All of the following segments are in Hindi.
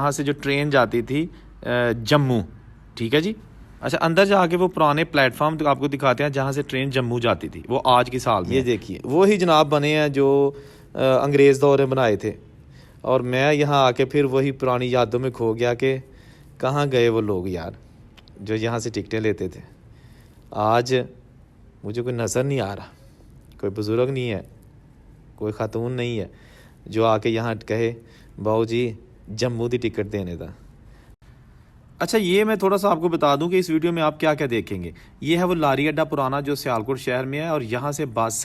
यहाँ से जो ट्रेन जाती थी जम्मू, ठीक है जी। अच्छा, अंदर जाके वो पुराने प्लेटफॉर्म तो आपको दिखाते हैं जहाँ से ट्रेन जम्मू जाती थी, वो आज की साल में। ये देखिए वो ही जनाब बने हैं जो अंग्रेज़ दौर में बनाए थे। और मैं यहाँ आके फिर वही पुरानी यादों में खो गया कि कहाँ गए वो लोग यार जो यहाँ से टिकटें लेते थे। आज मुझे कोई नज़र नहीं आ रहा, कोई बुज़ुर्ग नहीं है, कोई ख़ातून नहीं है जो आके यहाँ कहे बाऊ जी जम्मू की टिकट देने का। अच्छा, ये मैं थोड़ा सा आपको बता दूं कि इस वीडियो में आप क्या क्या देखेंगे। ये है वो लारी अड्डा पुराना जो सियालकोट शहर में है, और यहाँ से बस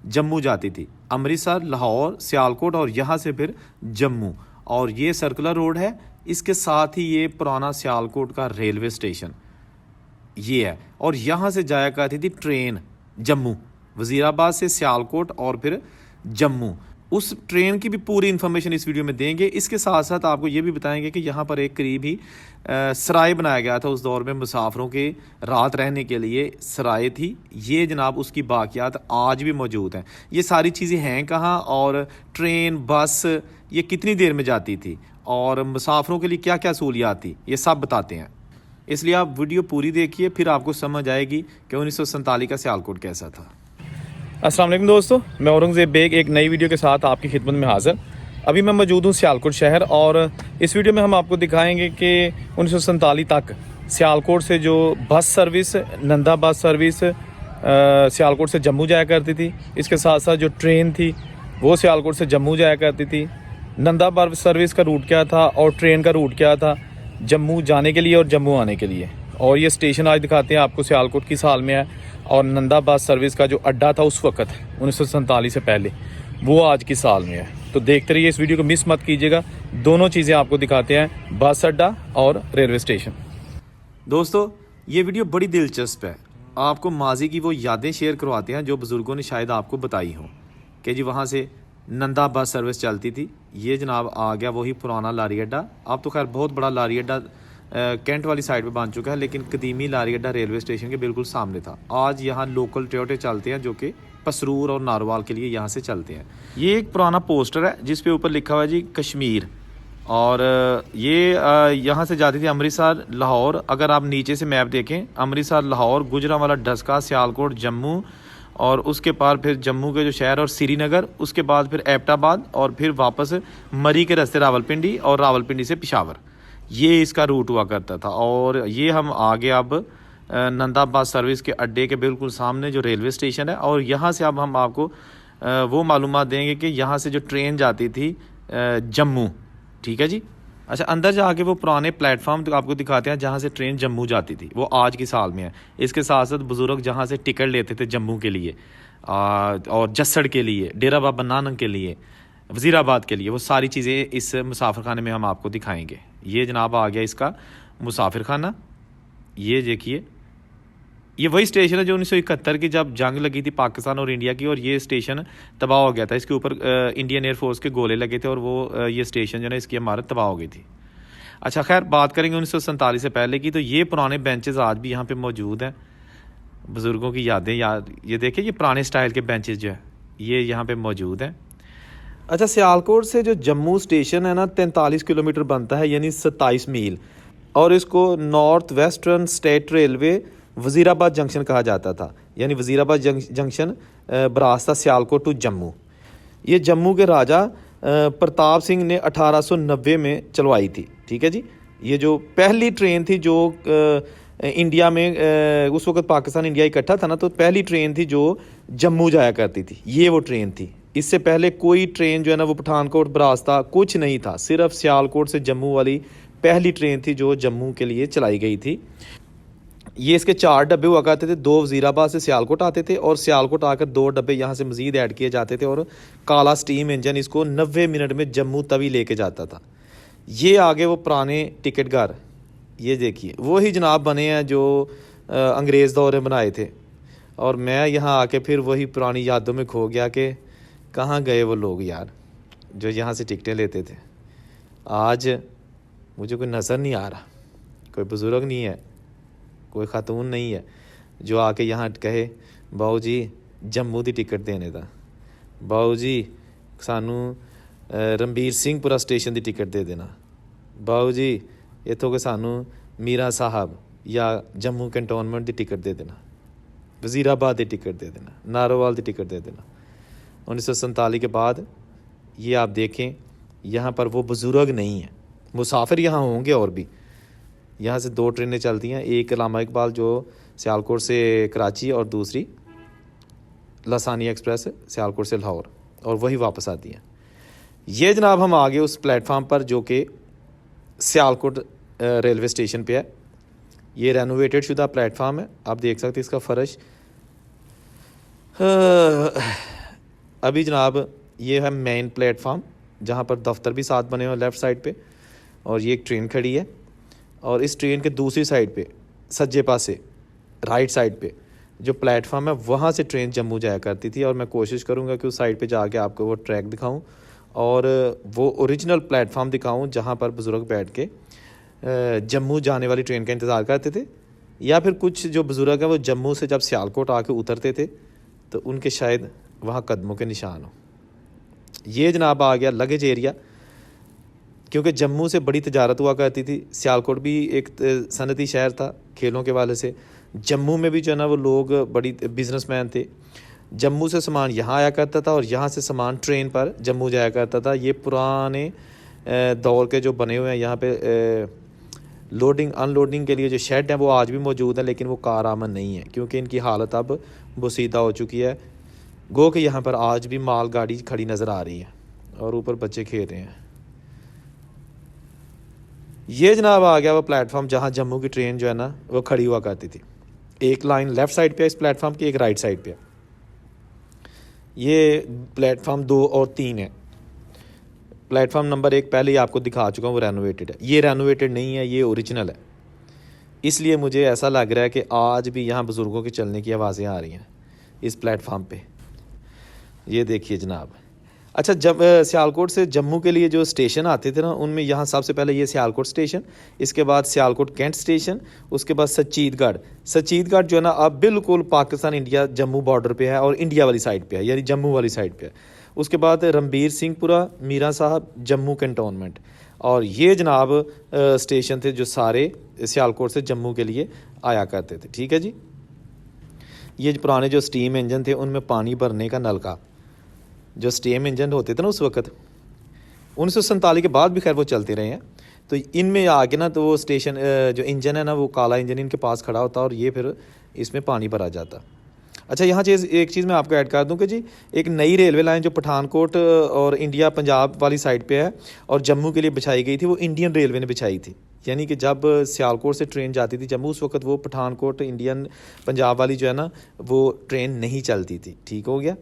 जम्मू जाती थी, अमृतसर, लाहौर, सियालकोट और यहाँ से फिर जम्मू। और ये सर्कुलर रोड है, इसके साथ ही ये पुराना सियालकोट का रेलवे स्टेशन ये है। और यहाँ से जाया करती थी ट्रेन जम्मू, वज़ीराबाद से सियालकोट और फिर जम्मू। उस ट्रेन की भी पूरी इन्फॉर्मेशन इस वीडियो में देंगे। इसके साथ साथ आपको ये भी बताएंगे कि यहाँ पर एक करीब ही सराय बनाया गया था उस दौर में, मुसाफरों के रात रहने के लिए सराय थी। ये जनाब उसकी बाकियात आज भी मौजूद हैं। ये सारी चीज़ें हैं कहाँ, और ट्रेन बस ये कितनी देर में जाती थी, और मुसाफरों के लिए क्या क्या सहूलियात थी, ये सब बताते हैं। इसलिए आप वीडियो पूरी देखिए, फिर आपको समझ आएगी कि 1947 का सियालकोट कैसा था। अस्सलाम वालेकुम दोस्तों, मैं औरंगज़ेब बेग एक नई वीडियो के साथ आपकी खिदमत में हाज़िर। अभी मैं मौजूद हूँ सियालकोट शहर, और इस वीडियो में हम आपको दिखाएंगे कि 1947 तक सियालकोट से जो bus service, Nanda bus service Sialkot से जम्मू जाया करती थी। इसके साथ साथ जो ट्रेन थी वो सियालकोट से जम्मू जाया करती थी। नंदा बस सर्विस का रूट क्या था और ट्रेन का रूट क्या था जम्मू जाने के लिए और जम्मू आने के लिए। और ये स्टेशन आज दिखाते हैं आपको सियालकोट की साल में है, और नंदा बस सर्विस का जो अड्डा था उस वक्त 1947 से पहले, वो आज की साल में है। तो देखते रहिए, इस वीडियो को मिस मत कीजिएगा। दोनों चीज़ें आपको दिखाते हैं, बस अड्डा और रेलवे स्टेशन। दोस्तों, ये वीडियो बड़ी दिलचस्प है, आपको माजी की वो यादें शेयर करवाते हैं जो बुज़ुर्गों ने शायद आपको बताई हों कि जी वहाँ से नंदा बस सर्विस चलती थी। ये जनाब आ गया वही पुराना लारी अड्डा। अब तो खैर बहुत बड़ा लारी अड्डा कैंट वाली साइड पे बन चुका है, लेकिन कदीमी लारी अड्डा रेलवे स्टेशन के बिल्कुल सामने था। आज यहाँ लोकल टोयोटे चलते हैं जो कि पसरूर और नारोवाल के लिए यहाँ से चलते हैं। ये एक पुराना पोस्टर है जिस पे ऊपर लिखा हुआ है जी कश्मीर, और ये यहाँ से जाती थी अमृतसर, लाहौर। अगर आप नीचे से मैप देखें, अमृतसर, लाहौर, गुजरांवाला, डस्का, सियालकोट, जम्मू, और उसके बाद फिर जम्मू के जो शहर और श्रीनगर, उसके बाद फिर एबटाबाद, और फिर वापस मरी के रास्ते रावलपिंडी, और रावलपिंडी से पेशावर। ये इसका रूट हुआ करता था। और ये हम आगे अब नंदा बस सर्विस के अड्डे के बिल्कुल सामने जो रेलवे स्टेशन है, और यहाँ से अब हम आपको वो मालूमात देंगे कि यहाँ से जो ट्रेन जाती थी जम्मू, ठीक है जी। अच्छा, अंदर जाके वो पुराने प्लेटफॉर्म तो आपको दिखाते हैं जहाँ से ट्रेन जम्मू जाती थी, वो आज की साल में है। इसके साथ साथ बुज़ुर्ग जहाँ से टिकट लेते थे जम्मू के लिए और जस्सड़ के लिए, डेरा बाबा नानक के लिए, वज़ीराबाद के लिए, वो सारी चीज़ें इस मुसाफिर खाने में हम आपको दिखाएंगे। ये जनाब आ गया इसका मुसाफिर खाना। ये देखिए, ये वही स्टेशन है जो 1971 की जब जंग लगी थी पाकिस्तान और इंडिया की, और ये स्टेशन तबाह हो गया था। इसके ऊपर इंडियन एयरफोर्स के गोले लगे थे, और वो ये स्टेशन जो है इसकी इमारत तबाह हो गई थी। अच्छा, खैर बात करेंगे 1947 से पहले की, तो ये पुराने बेंचेस आज भी यहाँ पे मौजूद हैं। बुज़ुर्गों की यादें याद, ये देखिए ये पुराने स्टाइल के बेंचेस जो है ये यहाँ पे मौजूद हैं। अच्छा, सियालकोट से जो जम्मू स्टेशन है ना 43 किलोमीटर बनता है, यानी 27 मील, और इसको north western state railway Wazirabad junction कहा जाता था। यानी वज़ीराबाद जंक्शन बरास्ता सियालकोट टू जम्मू। ये जम्मू के राजा प्रताप सिंह ने 1890 में चलवाई थी, ठीक है जी। ये जो पहली ट्रेन थी जो इंडिया में उस वक्त पाकिस्तान इंडिया इकट्ठा था ना, तो पहली ट्रेन थी जो जम्मू जाया करती थी, ये वो ट्रेन थी। इससे पहले कोई ट्रेन जो है ना वो पठानकोट बरास्ता कुछ नहीं था, सिर्फ सियालकोट से जम्मू वाली पहली ट्रेन थी जो जम्मू के लिए चलाई गई थी। ये इसके 4 डब्बे हुआ करते थे, 2 वज़ीराबाद से सियालकोट आते थे, और सियालकोट आकर 2 डब्बे यहाँ से मज़ीद ऐड किए जाते थे, और काला स्टीम इंजन इसको 90 मिनट में जम्मू तवी लेके जाता था। ये आगे वो पुराने टिकट घर, ये देखिए वही जनाब बने हैं जो अंग्रेज़ दौर में बनाए थे। और मैं यहाँ आके फिर वही पुरानी यादों में खो गया कि कहाँ गए वो लोग यार जो यहाँ से टिकटें लेते थे। आज मुझे कोई नज़र नहीं आ रहा, कोई बुज़ुर्ग नहीं है, कोई ख़ातून नहीं है जो आके यहाँ कहे बाऊ जी जम्मू की टिकट देने का, बाऊ जी सानू रणबीर सिंहपुरा स्टेशन की टिकट दे देना, बाबू जी इतों के सानू मीरा साहब या जम्मू कैंटोनमेंट की टिकट दे देना, वज़ीराबाद की टिकट दे देना, नारोवाल की टिकट दे देना। 1947 के बाद ये आप देखें यहाँ पर वो बुज़ुर्ग नहीं है, मुसाफिर यहाँ होंगे और भी। यहाँ से 2 ट्रेनें चलती हैं, एक अल्लामा इकबाल जो सियालकोट से कराची और दूसरी लासानिया एक्सप्रेस सियालकोट से लाहौर, और वही वापस आती हैं। ये जनाब हम आ गए उस प्लेटफार्म पर जो कि सियालकोट रेलवे स्टेशन पे है। ये रेनोवेटेड शुदा प्लेटफार्म है, आप देख सकते हैं इसका फ़र्श। अभी जनाब ये है मेन प्लेटफार्म जहाँ पर दफ्तर भी साथ बने हुए लेफ़्ट साइड पे, और ये एक ट्रेन खड़ी है। और इस ट्रेन के दूसरी साइड पे सज्जे पासे राइट साइड पे जो प्लेटफार्म है वहाँ से ट्रेन जम्मू जाया करती थी, और मैं कोशिश करूँगा कि उस साइड पे जाके आपको वो ट्रैक दिखाऊं और वो ओरिजिनल प्लेटफार्म दिखाऊं जहाँ पर बुज़ुर्ग बैठ के जम्मू जाने वाली ट्रेन का इंतज़ार करते थे, या फिर कुछ जो बुज़ुर्ग हैं वो जम्मू से जब सियालकोट आके उतरते थे तो उनके शायद वहाँ कदमों के निशान हो। ये जनाब आ गया लगेज एरिया, क्योंकि जम्मू से बड़ी तजारत हुआ करती थी। सियालकोट भी एक सनती शहर था खेलों के वाले से, जम्मू में भी जो है ना वो लोग बड़ी बिजनेसमैन थे। जम्मू से सामान यहाँ आया करता था और यहाँ से सामान ट्रेन पर जम्मू जाया करता था। ये पुराने दौर के जो बने हुए हैं यहाँ पे लोडिंग अनलोडिंग के लिए जो शेड हैं वो आज भी मौजूद है, लेकिन वो कारआमद नहीं है क्योंकि इनकी हालत अब बोसीदा हो चुकी है। गो कि यहाँ पर आज भी माल गाड़ी खड़ी नज़र आ रही है और ऊपर बच्चे खेल रहे हैं। ये जनाब आ गया वो प्लेटफार्म जहाँ जम्मू की ट्रेन जो है ना वो खड़ी हुआ करती थी। एक लाइन लेफ़्ट साइड पे है इस प्लेटफार्म की, एक राइट साइड पे है। ये प्लेटफार्म 2 और 3 है। प्लेटफार्म नंबर 1 पहले ही आपको दिखा चुका हूँ, वो रेनोवेटेड है। ये रेनोवेटेड नहीं है, ये ओरिजिनल है। इसलिए मुझे ऐसा लग रहा है कि आज भी यहाँ बुज़ुर्गों के चलने की आवाज़ें आ रही हैं इस प्लेटफार्म पे। ये देखिए जनाब। अच्छा, जब सियालकोट से जम्मू के लिए जो स्टेशन आते थे ना उनमें यहाँ सबसे पहले ये सियालकोट स्टेशन, इसके बाद सियालकोट कैंट स्टेशन, उसके बाद सच्चीदगढ़ जो है ना अब बिल्कुल पाकिस्तान इंडिया जम्मू बॉर्डर पे है और इंडिया वाली साइड पे है, यानी जम्मू वाली साइड पे है। उसके बाद रणबीर सिंहपुरा, मीरा साहब, जम्मू कैंटोनमेंट, और ये जनाब स्टेशन थे जो सारे सियालकोट से जम्मू के लिए आया करते थे। ठीक है जी। ये पुराने जो स्टीम इंजन थे उनमें पानी भरने का नलका, जो स्टीम इंजन होते थे ना उस वक्त 1947 के बाद भी खैर वो चलते रहे हैं, तो इनमें आके ना तो वो स्टेशन जो इंजन है ना वो काला इंजन इनके पास खड़ा होता और ये फिर इसमें पानी भरा जाता। अच्छा, यहाँ एक चीज़ मैं आपको ऐड कर दूँ कि जी एक नई रेलवे लाइन जो पठानकोट और इंडिया पंजाब वाली साइड पे है और जम्मू के लिए बिछाई गई थी, वो इंडियन रेलवे ने बिछाई थी। यानी कि जब सियालकोट से ट्रेन जाती थी जम्मू उस वक्त वो पठानकोट इंडियन पंजाब वाली जो है ना वो ट्रेन नहीं चलती थी। ठीक हो गया।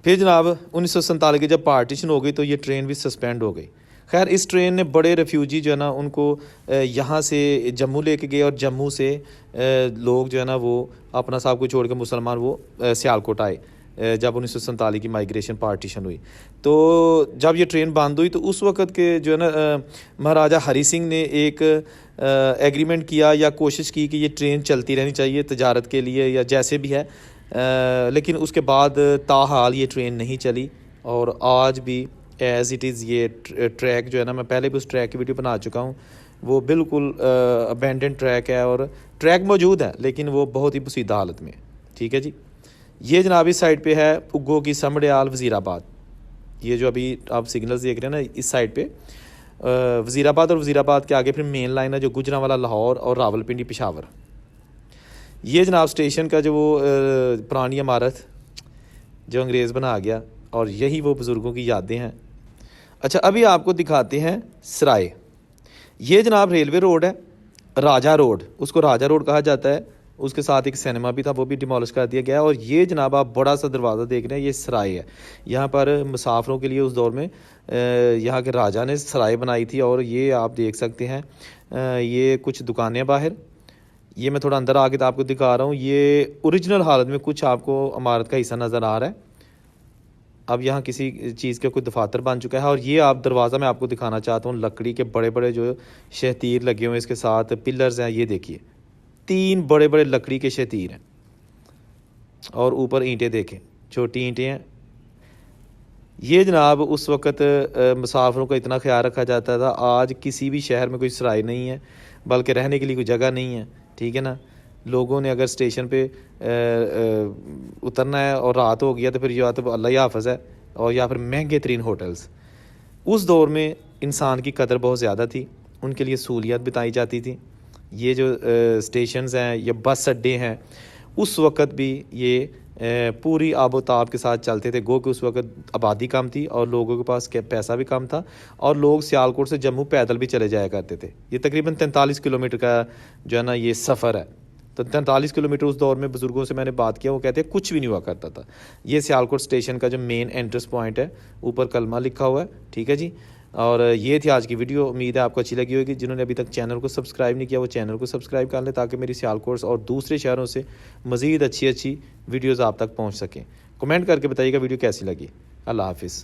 फिर जनाब 1947 की जब पार्टीशन हो गई तो ये ट्रेन भी सस्पेंड हो गई। खैर इस ट्रेन ने बड़े रेफ्यूजी जो है ना उनको यहाँ से जम्मू लेके गए और जम्मू से लोग जो है ना वो अपना सब कुछ छोड़ के मुसलमान वो सियालकोट आए जब 1947 की माइग्रेशन पार्टीशन हुई। तो जब ये ट्रेन बंद हुई तो उस वक्त के जो है ना महाराजा हरी सिंह ने एक एग्रीमेंट किया या कोशिश की कि ये ट्रेन चलती रहनी चाहिए तजारत के लिए या जैसे भी है, लेकिन उसके बाद ताहाल ये ट्रेन नहीं चली और आज भी एज़ इट इज़ ये ट्रैक जो है ना, मैं पहले भी उस ट्रैक की वीडियो बना चुका हूँ, वो बिल्कुल अबेंडन ट्रैक है और ट्रैक मौजूद है लेकिन वो बहुत ही बसीदा हालत में। ठीक है जी। ये जनाब इस साइड पे है पुग्गो की समड़याल वज़ीराबाद। ये जो अभी आप सिग्नल्स देख रहे हैं ना इस साइड पे वज़ीराबाद, और वज़ीराबाद के आगे फिर मेन लाइन है जो गुजरांवाला लाहौर और रावलपिंडी पेशावर। ये जनाब स्टेशन का जो वो पुरानी इमारत जो अंग्रेज़ बना गया और यही वो बुज़ुर्गों की यादें हैं। अच्छा, अभी आपको दिखाते हैं सराय। ये जनाब रेलवे रोड है, राजा रोड, उसको राजा रोड कहा जाता है। उसके साथ एक सिनेमा भी था, वो भी डिमोलिश कर दिया गया। और ये जनाब आप बड़ा सा दरवाज़ा देख रहे हैं, ये सराय है। यहाँ पर मुसाफिरों के लिए उस दौर में यहाँ के राजा ने सराय बनाई थी। और ये आप देख सकते हैं ये कुछ दुकानें बाहर, ये मैं थोड़ा अंदर आके तो आपको दिखा रहा हूँ। ये ओरिजिनल हालत में कुछ आपको इमारत का हिस्सा नज़र आ रहा है। अब यहाँ किसी चीज़ का कोई दफातर बन चुका है। और ये आप दरवाज़ा मैं आपको दिखाना चाहता हूँ, लकड़ी के बड़े बड़े जो शहतीर लगे हुए हैं, इसके साथ पिलर्स हैं। ये देखिए 3 बड़े बड़े लकड़ी के शहतीर हैं और ऊपर ईंटें देखें, छोटी ईंटें हैं। ये जनाब उस वक़्त मुसाफिरों का इतना ख्याल रखा जाता था। आज किसी भी शहर में कोई सराय नहीं है, बल्कि रहने के लिए कोई जगह नहीं है, ठीक है ना। लोगों ने अगर स्टेशन पे उतरना है और रात हो गया तो फिर या तो अल्लाह ही हाफ़िज़ है, और या फिर महंगे तरीन होटल्स। उस दौर में इंसान की कदर बहुत ज़्यादा थी, उनके लिए सहूलियत बताई जाती थी। ये जो स्टेशंस हैं या बस अड्डे हैं, उस वक़्त भी ये पूरी आबोताब के साथ चलते थे। गो कि उस वक़्त आबादी कम थी और लोगों के पास पैसा भी कम था, और लोग सियालकोट से जम्मू पैदल भी चले जाया करते थे। ये तकरीबन 43 किलोमीटर का जो है ना ये सफ़र है। तो 43 किलोमीटर उस दौर में बुज़ुर्गों से मैंने बात किया, वो कहते हैं कुछ भी नहीं हुआ करता था। ये सियालकोट स्टेशन का जो मेन एंट्रेंस पॉइंट है, ऊपर कलमा लिखा हुआ है, ठीक है जी। और ये थी आज की वीडियो, उम्मीद है आपको अच्छी लगी होगी। जिन्होंने अभी तक चैनल को सब्सक्राइब नहीं किया वो चैनल को सब्सक्राइब कर लें, ताकि मेरी सियालकोट और दूसरे शहरों से मज़ीद अच्छी अच्छी वीडियोज़ आप तक पहुँच सकें। कमेंट करके बताइएगा वीडियो कैसी लगी। अल्लाह हाफिज़।